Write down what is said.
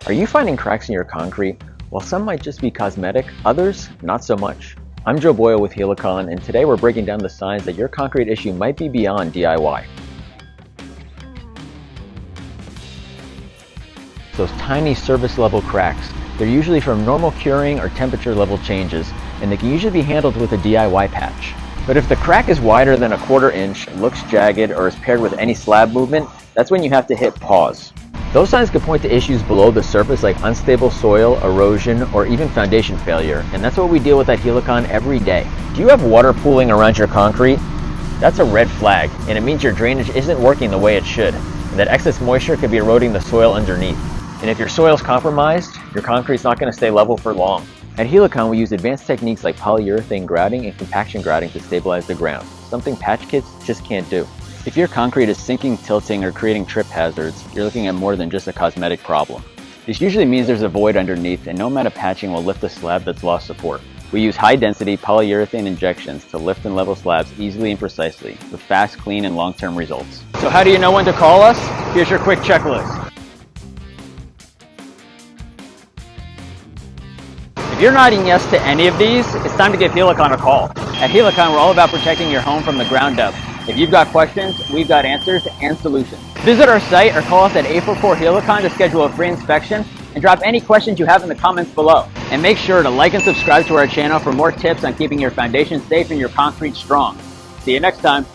Are you finding cracks in your concrete? While some might just be cosmetic, others not so much. I'm Joe Boyle with Helicon, and today we're breaking down the signs that your concrete issue might be beyond DIY. Those tiny surface level cracks, they're usually from normal curing or temperature level changes, and they can usually be handled with a DIY patch. But if the crack is wider than a quarter inch, looks jagged, or is paired with any slab movement, that's when you have to hit pause. Those signs could point to issues below the surface like unstable soil, erosion, or even foundation failure, and that's what we deal with at Helicon every day. Do you have water pooling around your concrete? That's a red flag, and it means your drainage isn't working the way it should, and that excess moisture could be eroding the soil underneath. And if your soil's compromised, your concrete's not going to stay level for long. At Helicon, we use advanced techniques like polyurethane grouting and compaction grouting to stabilize the ground, something patch kits just can't do. If your concrete is sinking, tilting, or creating trip hazards, you're looking at more than just a cosmetic problem. This usually means there's a void underneath, and no amount of patching will lift the slab that's lost support. We use high-density polyurethane injections to lift and level slabs easily and precisely, with fast, clean, and long-term results. So how do you know when to call us? Here's your quick checklist. If you're nodding yes to any of these, it's time to give Helicon a call. At Helicon, we're all about protecting your home from the ground up. If you've got questions, we've got answers and solutions. Visit our site or call us at 844-HELICON to schedule a free inspection, and drop any questions you have in the comments below. And make sure to like and subscribe to our channel for more tips on keeping your foundation safe and your concrete strong. See you next time.